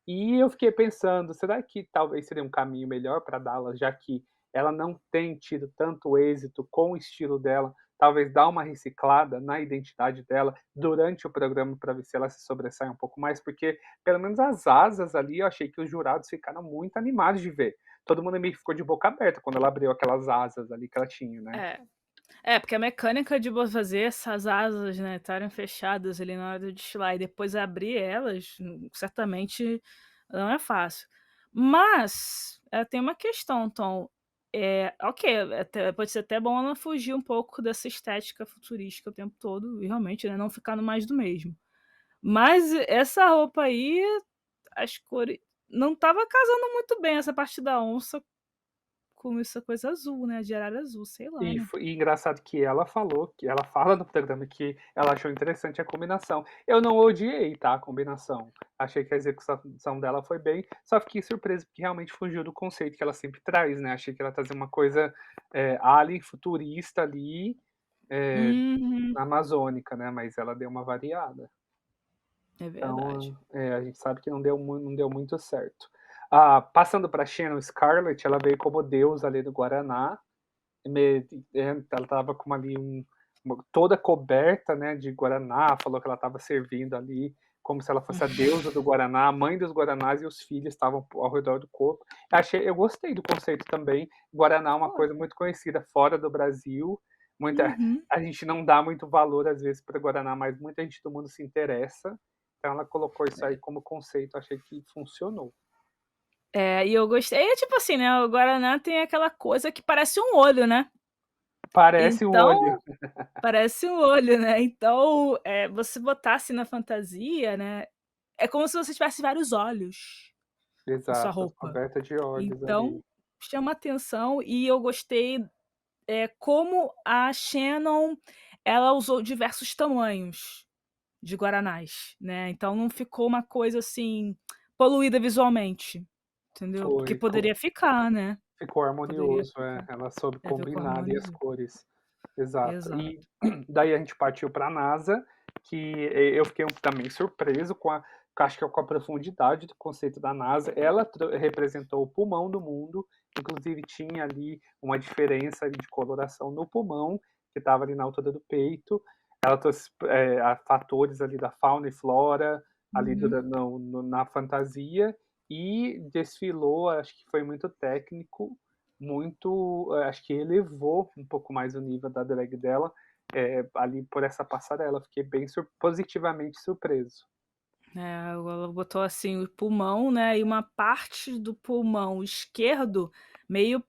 E eu fiquei pensando, será que talvez seria um caminho melhor para Dallas, já que ela não tem tido tanto êxito com o estilo dela, talvez dar uma reciclada na identidade dela durante o programa para ver se ela se sobressai um pouco mais, porque pelo menos as asas ali eu achei que os jurados ficaram muito animados de ver. Todo mundo meio que ficou de boca aberta quando ela abriu aquelas asas ali que ela tinha, né? É. Porque a mecânica de fazer essas asas, né, estarem fechadas ali na hora de desfilar e depois abrir elas, certamente não é fácil. Mas, tem uma questão, Tom, ok, pode ser até bom ela fugir um pouco dessa estética futurística o tempo todo e realmente, né, não ficar no mais do mesmo. Mas essa roupa aí, as cores não estava casando muito bem essa parte da onça com essa coisa azul, né, de arara azul, sei lá, né. E engraçado que ela fala no programa que ela achou interessante a combinação. Eu não odiei, tá, a combinação. Achei que a execução dela foi bem, só fiquei surpreso porque realmente fugiu do conceito que ela sempre traz, né. Achei que ela trazia uma coisa, alien, futurista ali, eh, Uhum. amazônica, né, mas ela deu uma variada. É verdade. Então, a gente sabe que não deu muito certo. Passando pra Shannon Scarlett, ela veio como deusa ali do Guaraná, ela estava com ali toda coberta, né, de guaraná, falou que ela estava servindo ali como se ela fosse a deusa do Guaraná, a mãe dos Guaranás e os filhos estavam ao redor do corpo. Eu gostei do conceito também. Guaraná é uma Foi. coisa muito conhecida fora do Brasil. Muita, Uhum. a gente não dá muito valor, às vezes, para Guaraná, mas muita gente do mundo se interessa. Então ela colocou isso aí como conceito, achei que funcionou. É, e eu gostei tipo assim, né, o guaraná tem aquela coisa que parece um olho, né. Parece um olho. Então parece um olho, né, então, você botar assim na fantasia, né, é como se você tivesse vários olhos na sua Exato, roupa. coberta de olhos Então, ali. chama atenção e eu gostei, como a Shannon, ela usou diversos tamanhos de guaranás, né, então não ficou uma coisa, assim, poluída visualmente, entendeu. Porque Foi, poderia ficar, né, ficou poderia harmonioso, ficar. ela soube Ficou combinar ali as harmonioso. cores. Exato. Exato. E daí a gente partiu para a NASA, que eu fiquei também surpreso acho que é com a profundidade do conceito da NASA. Ela representou o pulmão do mundo, inclusive tinha ali uma diferença ali de coloração no pulmão, que estava ali na altura do peito. Ela trouxe fatores ali da fauna e flora, ali Uhum. na fantasia, e desfilou, acho que foi muito técnico, acho que elevou um pouco mais o nível da drag dela, ali por essa passarela. Fiquei bem positivamente surpreso. É, ela botou, assim, o pulmão, né, e uma parte do pulmão esquerdo meio,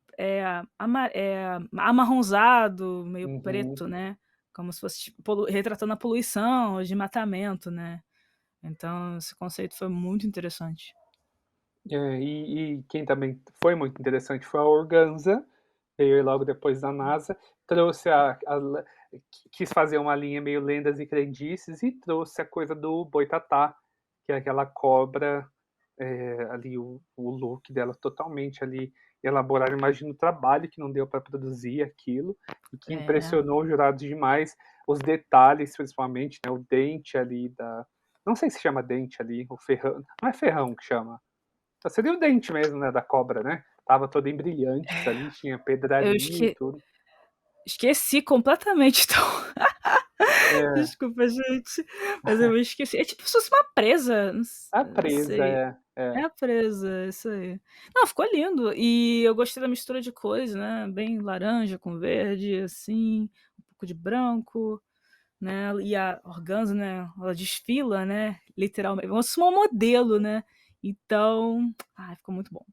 amarronzado, meio Uhum. preto, né, como se fosse, tipo, retratando a poluição, o desmatamento, né. Então esse conceito foi muito interessante. E quem também foi muito interessante foi a Organza, veio aí logo depois da NASA, trouxe quis fazer uma linha meio lendas e crendices e trouxe a coisa do boitatá, que é aquela cobra, ali o look dela totalmente ali elaborado. Imagina o trabalho que não deu para produzir aquilo e que É, impressionou os jurados demais, os detalhes principalmente, né, o dente ali não sei se chama dente ali, o ferrão, não é ferrão que chama. Seria o dente mesmo, né, da cobra, né? Tava todo em brilhantes ali, tinha eu pedraria e tudo. esqueci completamente então. É, Desculpa gente, mas eu esqueci. É tipo se fosse uma presa, a não presa, sei. É a presa, isso aí. Não, ficou lindo. E eu gostei da mistura de cores, né, bem laranja com verde, assim, um pouco de branco, né, e a organza, né, ela desfila, né, literalmente, como se fosse uma modelo, né. Então, ai, ficou muito bom.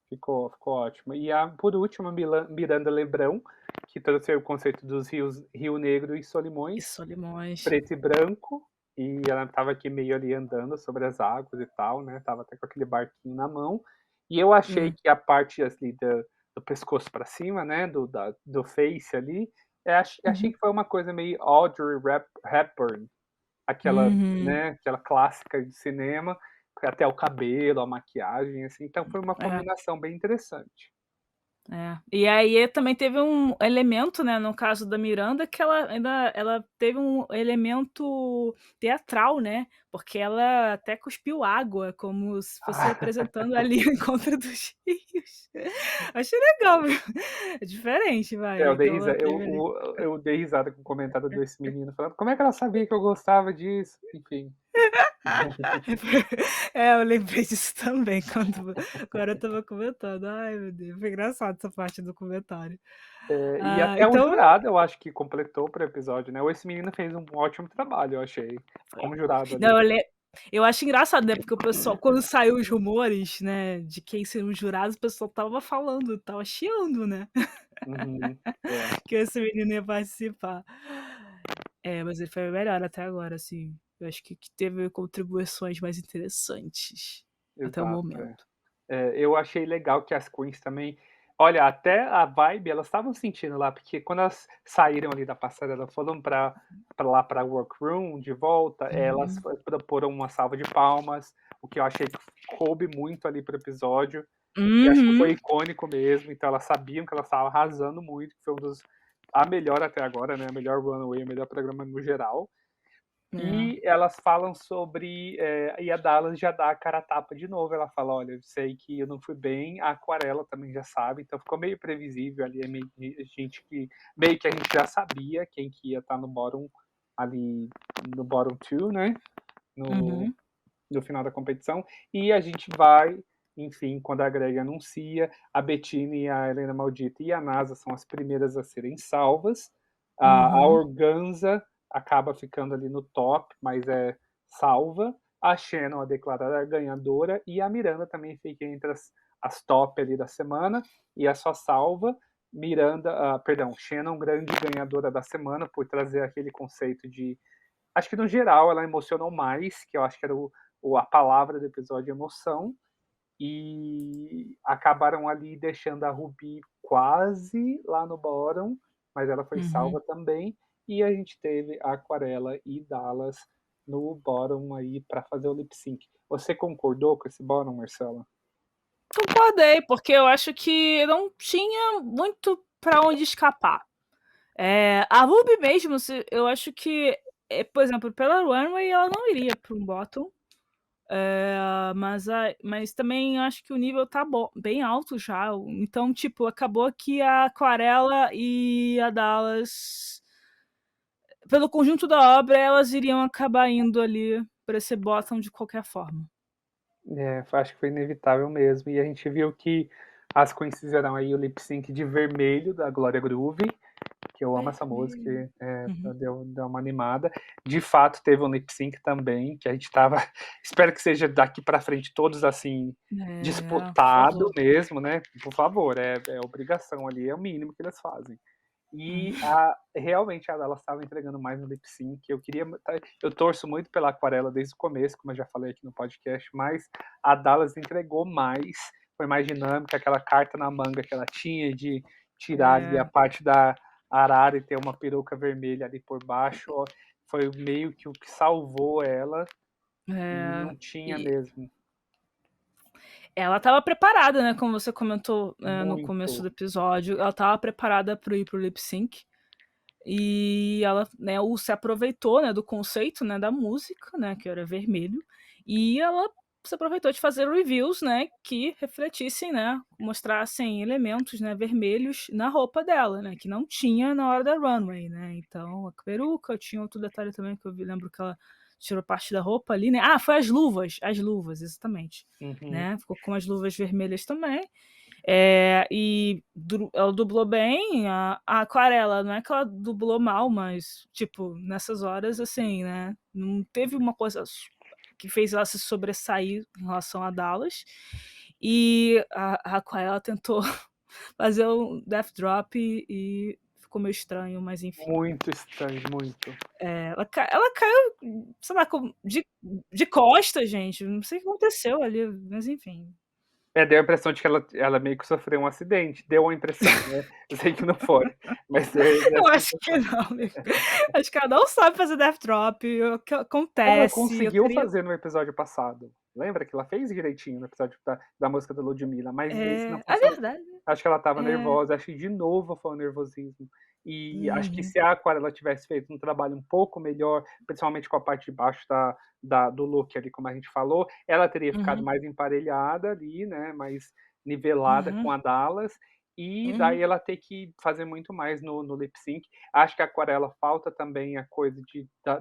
ficou ótimo. E por último, a Miranda Lebrão, que trouxe o conceito dos rios Rio Negro e E Solimões, Solimões. preto e branco, e ela estava aqui meio ali andando sobre as águas e tal, né? Tava até com aquele barquinho na mão. E eu achei É. que a parte ali do pescoço para cima, né? Do face ali, achei Uhum. que foi uma coisa meio Audrey Hepburn, aquela, Uhum. né, aquela clássica de cinema, até o cabelo, a maquiagem, assim, então foi uma É. combinação bem interessante. É. E aí também teve um elemento, né, no caso da Miranda, que ela teve um elemento teatral, né, porque ela até cuspiu água, como se fosse representando ali o encontro dos rios. Achei legal, viu. É diferente, vai, Eu dei então ela risa teve ali eu dei risada com o comentário desse menino falando: "Como é que ela sabia que eu gostava disso?" Enfim. É, eu lembrei disso também quando agora eu estava comentando. Ai, meu Deus, foi engraçado essa parte do comentário. E Ah, até o então jurado eu acho que completou para o episódio, né, esse menino fez um ótimo trabalho, eu achei, como jurado ali. não, eu acho engraçado, né, porque o pessoal quando saiu os rumores, né, de quem seriam os jurados, o pessoal estava falando, estava chiando, né, Uhum. É, que esse menino ia participar. É, mas ele foi o melhor até agora, assim. Eu acho que teve contribuições mais interessantes até o exato, é. momento. Eu achei legal que as queens também, olha, até a vibe elas estavam sentindo lá, porque quando elas saíram ali da passarela, foram pra lá pra workroom de volta, elas Uhum. proporam uma salva de palmas, o que eu achei que coube muito ali pro episódio, e acho que foi Uhum. icônico mesmo, então elas sabiam que elas estavam arrasando muito, que foi a melhor até agora, né, a melhor runway, o melhor programa no geral. É. E elas falam sobre, e a Dallas já dá a cara a tapa de novo, ela fala: "Olha, eu sei que eu não fui bem", a Aquarela também já sabe, então ficou meio previsível ali, é meio que meio que a gente já sabia quem que ia estar no bottom, ali no bottom two, né. no Uhum. no final da competição. E a gente vai, enfim, quando a Greg anuncia, a Bettine, a Helena Maldita e a NASA são as primeiras a serem salvas. A Uhum. Organza acaba ficando ali no top, mas é salva. A Shannon é declarada ganhadora e a Miranda também fica entre as top ali da semana e a só salva. Perdão, Shannon grande ganhadora da semana por trazer aquele conceito de. Acho que no geral ela emocionou mais, que eu acho que era a palavra do episódio emoção, e acabaram ali deixando a Ruby quase lá no bottom, mas ela foi Uhum. salva também, e a gente teve a Aquarela e Dallas no bottom aí para fazer o lip sync. Você concordou com esse bottom, Marcela? Concordei, porque eu acho que não tinha muito pra onde escapar. A Ruby mesmo, eu acho que, por exemplo, pela runway ela não iria para um bottom, mas também acho que o nível tá bem alto já. Então, tipo, acabou que a Aquarela e a Dallas, pelo conjunto da obra, elas iriam acabar indo ali para esse bottom de qualquer forma. Acho que foi inevitável mesmo. E a gente viu que as queens fizeram aí o lip sync de vermelho da Glória Groove, que eu amo essa música, Vermelho. Uhum. deu uma animada. De fato, teve um lip sync também, que a gente tava. Espero que seja daqui pra frente todos assim, Por disputado favor. mesmo, né? Por favor, é obrigação ali, é o mínimo que eles fazem. E realmente a Dallas estava entregando mais no lip sync. Eu torço muito pela Aquarela desde o começo, como eu já falei aqui no podcast, mas a Dallas entregou mais, foi mais dinâmica, aquela carta na manga que ela tinha de tirar ali a parte da arara e ter uma peruca vermelha ali por baixo, ó, foi meio que o que salvou ela e não tinha E mesmo. ela estava preparada, né, como você comentou, no começo do Muito. episódio, ela estava preparada para ir pro lip sync. E ela, né, se aproveitou, né, do conceito, né, da música, né, que era vermelho, e ela se aproveitou de fazer reviews, né, que refletissem, né, mostrassem elementos, né, vermelhos na roupa dela, né, que não tinha na hora da runway, né. Então a peruca, tinha outro detalhe também que lembro que ela tirou parte da roupa ali, né. Foi as luvas, exatamente, Uhum. né, ficou com as luvas vermelhas também. E ela dublou bem. A Aquarela, não é que ela dublou mal, mas, tipo, nessas horas, assim, né, não teve uma coisa que fez ela se sobressair em relação a Dallas. E a Aquarela tentou fazer um death drop e ficou meio estranho, mas enfim. Muito estranho, muito. Ela caiu, sei lá, de costas, gente, não sei o que aconteceu ali, mas enfim. Deu a impressão de que ela meio que sofreu um acidente, deu a impressão, né, eu sei que não foi, mas deu Eu essa acho que impressão. não, amigo. Acho que ela não sabe fazer death drop, o que Ela acontece, eu conseguiu teria fazer no episódio passado, lembra que ela fez direitinho no episódio da música da Ludmilla, mas nesse não é funcionou. verdade. Acho que ela estava É. nervosa, acho que de novo foi o nervosismo. E acho que Uhum, se a Aquarela tivesse feito um trabalho um pouco melhor, principalmente com a parte de baixo do look ali, como a gente falou, ela teria ficado uhum, mais emparelhada ali, né, mais nivelada com uhum, a Dallas, e uhum, daí ela ter que fazer muito mais no lip sync. Acho que a Aquarela falta também a coisa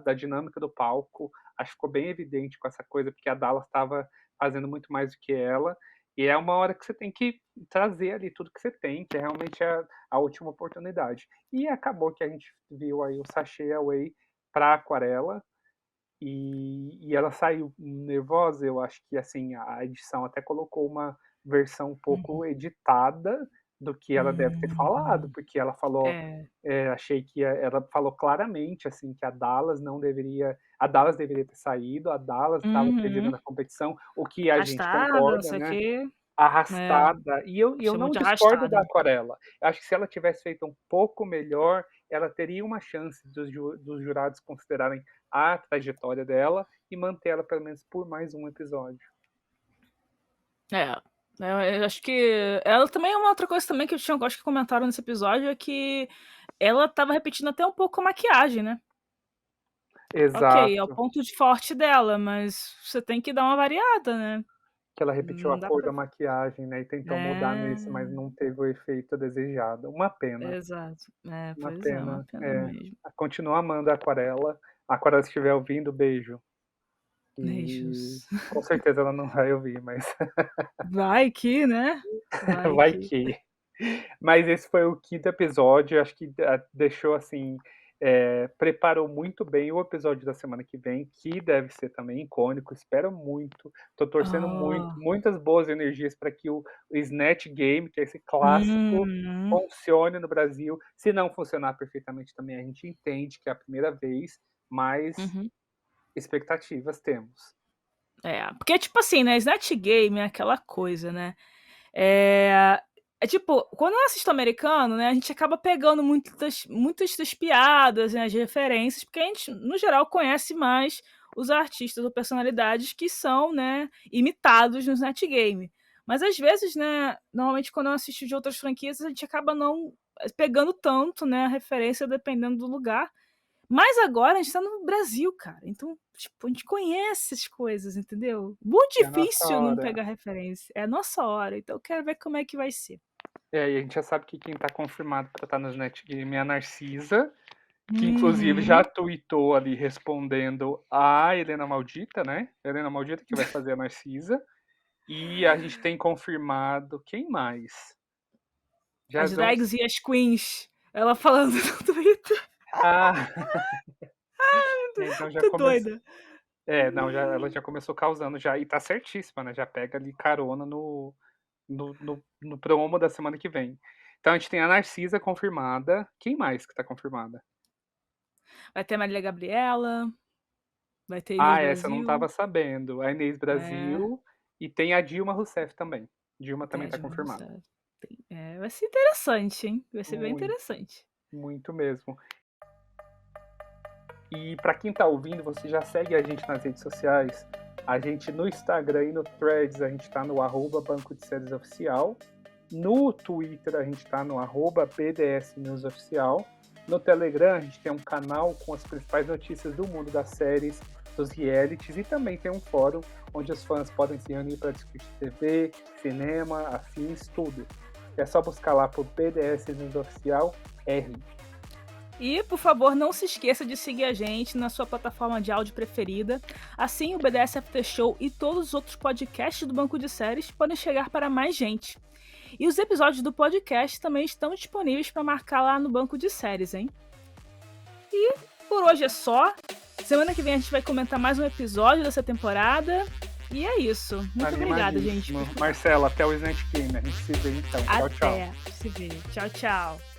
da dinâmica do palco, acho que ficou bem evidente com essa coisa, porque a Dallas estava fazendo muito mais do que ela, e é uma hora que você tem que trazer ali tudo que você tem, que é realmente a última oportunidade. E acabou que a gente viu aí o Sachê Away para Aquarela, e ela saiu nervosa. Eu acho que assim a edição até colocou uma versão um pouco editada do que ela deve ter falado, uhum. porque ela falou, É. achei que ela falou claramente assim que a Dallas deveria ter saído, a Dallas estava perdendo Uhum. na competição, o que a gente Arrastada, não concorda, sei o né? quê. É, Arrastada. E eu chamou não de discordo da arrastada. Aquarela. Eu acho que se ela tivesse feito um pouco melhor, ela teria uma chance dos jurados considerarem a trajetória dela e manter ela pelo menos por mais um episódio. É, eu acho que ela também é uma outra coisa também que acho que comentaram nesse episódio, é que ela estava repetindo até um pouco a maquiagem, né. Ok, é o Exato. ponto de forte dela, mas você tem que dar uma variada, né. Que ela repetiu a Não dá cor pra da maquiagem, né, e tentou mudar nisso, mas é, não teve o efeito desejado. Uma pena, exato. uma Pois uma pena. pena mesmo. Continuo amando a Aquarela. Aquarela, se estiver ouvindo, beijo. E Beijos. com certeza ela não vai ouvir, mas Vai que, né? Vai vai que. que. Mas esse foi o quinto episódio, acho que deixou assim, preparou muito bem o episódio da semana que vem, que deve ser também icônico, espero muito, tô torcendo muito, Ah. muitas boas energias para que o Snatch Game, que é esse clássico, Uhum. funcione no Brasil. Se não funcionar perfeitamente também, a gente entende que é a primeira vez, mas Uhum. expectativas temos. Porque tipo assim, né, Snatch Game é aquela coisa, né, é tipo, quando eu assisto americano, né, a gente acaba pegando muitas das piadas, né, as referências, porque a gente, no geral, conhece mais os artistas ou personalidades que são, né, imitados no Snatch Game. Mas às vezes, né, normalmente quando eu assisto de outras franquias, a gente acaba não pegando tanto, né, a referência dependendo do lugar. Mas agora a gente tá no Brasil, cara, então, tipo, a gente conhece as coisas, entendeu? Muito É a nossa difícil não hora. pegar referência, é a nossa hora, então eu quero ver como é que vai ser. E a gente já sabe que quem tá confirmado pra estar no Snatch Game é a Narcisa, que inclusive já Uhum. tweetou ali respondendo a Helena Maldita, né? Helena Maldita que vai fazer a Narcisa. E a gente tem confirmado quem mais? Já As vamos. drags e as queens, ela falando no Twitter, Ah, então já muito começou. doida. Não, ela já começou causando já, e tá certíssima, né? Já pega ali carona no promo da semana que vem. Então a gente tem a Narcisa confirmada. Quem mais que tá confirmada? Vai ter Marília Gabriela, vai ter Inês Ah, essa eu não Brasil, estava sabendo. A Inês é, Brasil e tem a Dilma Rousseff também. Dilma tem também a tá Dilma confirmada. Rousseff, vai ser interessante, hein, vai ser bem Muito, interessante. muito mesmo. E para quem tá ouvindo, você já segue a gente nas redes sociais. A gente no Instagram e no Threads, a gente tá no @Banco de Séries Oficial. No Twitter, a gente tá no @BDS News Oficial. No Telegram, a gente tem um canal com as principais notícias do mundo das séries, dos realities, e também tem um fórum onde os fãs podem se reunir para discutir TV, cinema, afins, tudo. É só buscar lá por BDS News Oficial R. E, por favor, não se esqueça de seguir a gente na sua plataforma de áudio preferida. Assim, o BDS After Show e todos os outros podcasts do Banco de Séries podem chegar para mais gente. E os episódios do podcast também estão disponíveis para marcar lá no Banco de Séries, hein? E por hoje é só. Semana que vem a gente vai comentar mais um episódio dessa temporada. E é isso. Muito obrigada, gente. Marcelo, até o Snatch Game. A gente se vê então. Tchau, tchau. Até se ver. Tchau, tchau.